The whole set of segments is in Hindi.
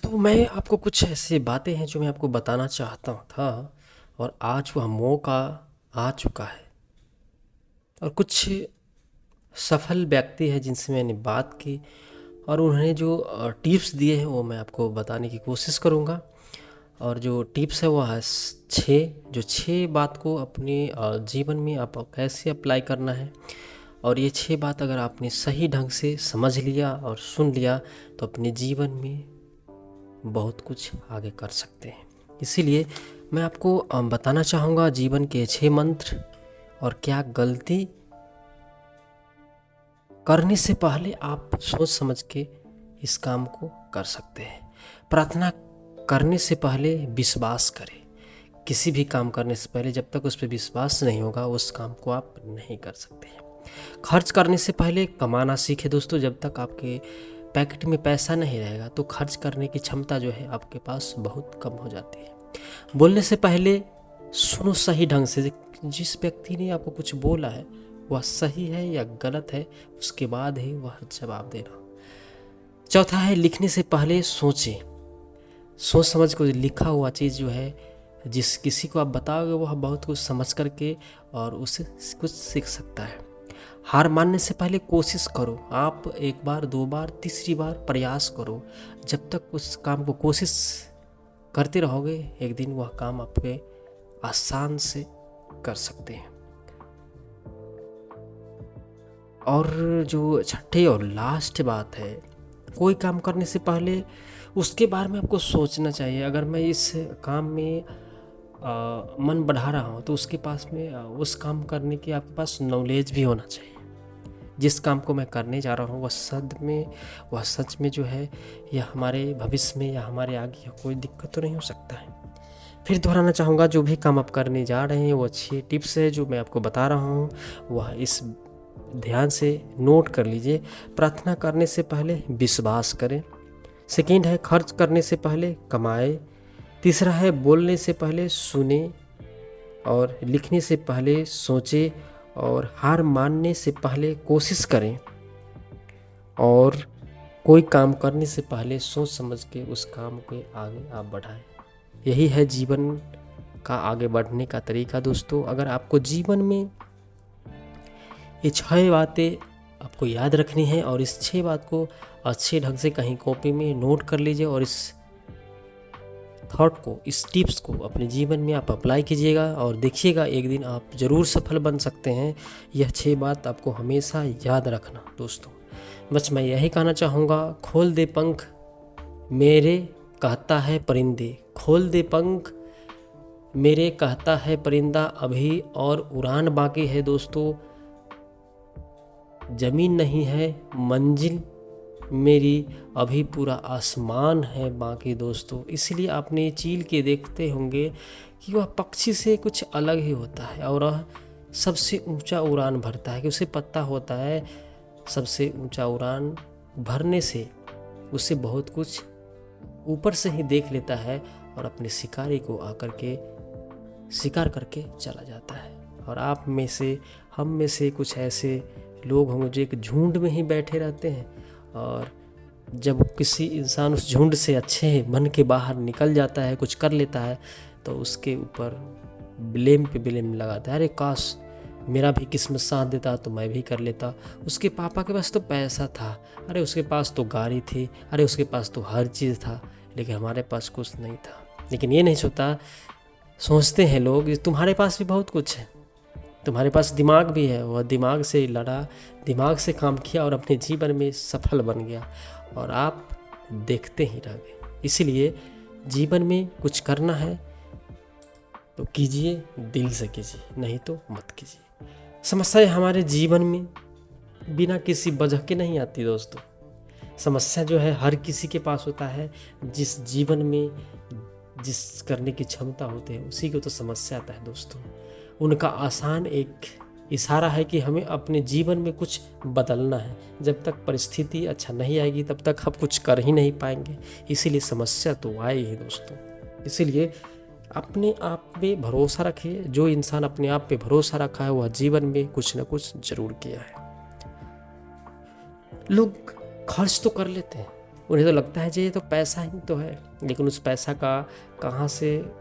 तो मैं आपको कुछ ऐसी बातें हैं जो मैं आपको बताना चाहता था और आज वह मौका आ चुका है। और कुछ सफल व्यक्ति हैं जिनसे मैंने बात की और उन्होंने जो टिप्स दिए हैं वो मैं आपको बताने की कोशिश करूँगा। और जो टिप्स है वो है छः, जो छः बात को अपने जीवन में आप कैसे अप्लाई करना है। और ये छः बात अगर आपने सही ढंग से समझ लिया और सुन लिया तो अपने जीवन में बहुत कुछ आगे कर सकते हैं। इसीलिए मैं आपको बताना चाहूँगा जीवन के 6 मंत्र और क्या गलती करने से पहले आप सोच समझ के इस काम को कर सकते हैं। प्रार्थना करने से पहले विश्वास करें। किसी भी काम करने से पहले जब तक उस पर विश्वास नहीं होगा उस काम को आप नहीं कर सकते हैं। खर्च करने से पहले कमाना सीखें दोस्तों। जब तक आपके पैकेट में पैसा नहीं रहेगा तो खर्च करने की क्षमता जो है आपके पास बहुत कम हो जाती है। बोलने से पहले सुनो सही ढंग से। जिस व्यक्ति ने आपको कुछ बोला है वह सही है या गलत है उसके बाद ही वह जवाब देना। चौथा है लिखने से पहले सोचें। सोच समझ कर लिखा हुआ चीज़ जो है जिस किसी को आप बताओगे वह बहुत कुछ समझ करके और उससे कुछ सीख सकता है। हार मानने से पहले कोशिश करो। आप एक बार, दो बार, तीसरी बार प्रयास करो। जब तक उस काम को कोशिश करते रहोगे एक दिन वह काम आपके आसान से कर सकते हैं। और जो छठी और लास्ट बात है, कोई काम करने से पहले उसके बारे में आपको सोचना चाहिए। अगर मैं इस काम में मन बढ़ा रहा हूँ तो उसके पास में उस काम करने की आपके पास नॉलेज भी होना चाहिए। जिस काम को मैं करने जा रहा हूँ वह सच में जो है या हमारे भविष्य में या हमारे आगे कोई दिक्कत तो नहीं हो सकता है। फिर दोहराना चाहूँगा, जो भी काम आप करने जा रहे हैं वो अच्छी टिप्स है जो मैं आपको बता रहा हूँ वह इस ध्यान से नोट कर लीजिए। प्रार्थना करने से पहले विश्वास करें। सेकंड है खर्च करने से पहले कमाएं। तीसरा है बोलने से पहले सुने। और लिखने से पहले सोचें। और हार मानने से पहले कोशिश करें। और कोई काम करने से पहले सोच समझ के उस काम के आगे आप बढ़ाएं। यही है जीवन का आगे बढ़ने का तरीका दोस्तों। अगर आपको जीवन में ये 6 बातें आपको याद रखनी है और इस 6 बात को अच्छे ढंग से कहीं कॉपी में नोट कर लीजिए और इस थॉट को, इस टिप्स को अपने जीवन में आप अप्लाई कीजिएगा और देखिएगा एक दिन आप ज़रूर सफल बन सकते हैं। यह 6 बात आपको हमेशा याद रखना दोस्तों। बस मैं यही कहना चाहूँगा, खोल दे पंख मेरे कहता है परिंदे, खोल दे पंख मेरे कहता है परिंदा, अभी और उड़ान बाकी है दोस्तों। ज़मीन नहीं है मंजिल मेरी, अभी पूरा आसमान है बाकी दोस्तों। इसलिए आपने चील के देखते होंगे कि वह पक्षी से कुछ अलग ही होता है और वह सबसे ऊंचा उड़ान भरता है कि उसे पता होता है सबसे ऊंचा उड़ान भरने से उसे बहुत कुछ ऊपर से ही देख लेता है और अपने शिकारी को आकर के शिकार करके चला जाता है। और आप में से, हम में से कुछ ऐसे लोग होंगे जो एक झुंड में ही बैठे रहते हैं और जब किसी इंसान उस झुंड से अच्छे मन के बाहर निकल जाता है, कुछ कर लेता है, तो उसके ऊपर ब्लेम पे ब्लेम लगाता है। अरे काश मेरा भी किस्मत साथ देता तो मैं भी कर लेता। उसके पापा के पास तो पैसा था, अरे उसके पास तो गाड़ी थी, अरे उसके पास तो हर चीज़ था, लेकिन हमारे पास कुछ नहीं था। लेकिन ये नहीं सोचते हैं लोग तुम्हारे पास भी बहुत कुछ है, तुम्हारे पास दिमाग भी है। वह दिमाग से लड़ा, दिमाग से काम किया और अपने जीवन में सफल बन गया और आप देखते ही रह गए। इसलिए जीवन में कुछ करना है तो कीजिए, दिल से कीजिए, नहीं तो मत कीजिए। समस्याएं हमारे जीवन में बिना किसी वजह के नहीं आती दोस्तों। समस्या जो है हर किसी के पास होता है। जिस जीवन में जिस करने की क्षमता होती है उसी को तो समस्या आता है दोस्तों। उनका आसान एक इशारा है कि हमें अपने जीवन में कुछ बदलना है। जब तक परिस्थिति अच्छा नहीं आएगी तब तक हम कुछ कर ही नहीं पाएंगे। इसीलिए समस्या तो आए ही दोस्तों। इसीलिए अपने आप पे भरोसा रखिए। जो इंसान अपने आप पे भरोसा रखा है वह जीवन में कुछ न कुछ जरूर किया है। लोग खर्च तो कर लेते हैं उन्हें तो लगता है जी ये तो पैसा ही तो है, लेकिन उस पैसा का कहाँ से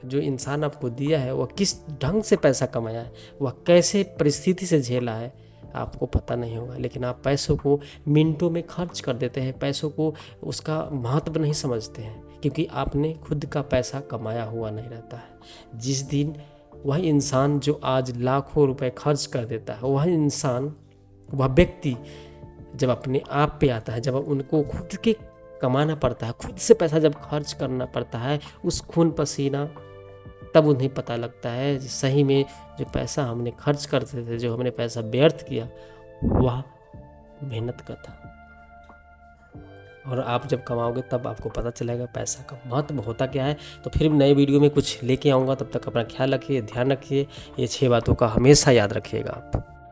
जो इंसान आपको दिया है वह किस ढंग से पैसा कमाया है, वह कैसे परिस्थिति से झेला है, आपको पता नहीं होगा। लेकिन आप पैसों को मिनटों में खर्च कर देते हैं, पैसों को उसका महत्व नहीं समझते हैं, क्योंकि आपने खुद का पैसा कमाया हुआ नहीं रहता है। जिस दिन वह इंसान जो आज लाखों रुपए खर्च कर देता है, वह इंसान, वह व्यक्ति जब अपने आप पे आता है, जब उनको खुद के कमाना पड़ता है, खुद से पैसा जब खर्च करना पड़ता है, उस खून पसीना, तब उन्हें पता लगता है सही में जो पैसा हमने खर्च करते थे, जो हमने पैसा व्यर्थ किया, वह मेहनत का था। और आप जब कमाओगे तब आपको पता चलेगा पैसा का महत्व होता क्या है। तो फिर नए वीडियो में कुछ लेके आऊँगा, तब तक अपना ख्याल रखिए, ध्यान रखिए, ये 6 बातों का हमेशा याद रखिएगा आप।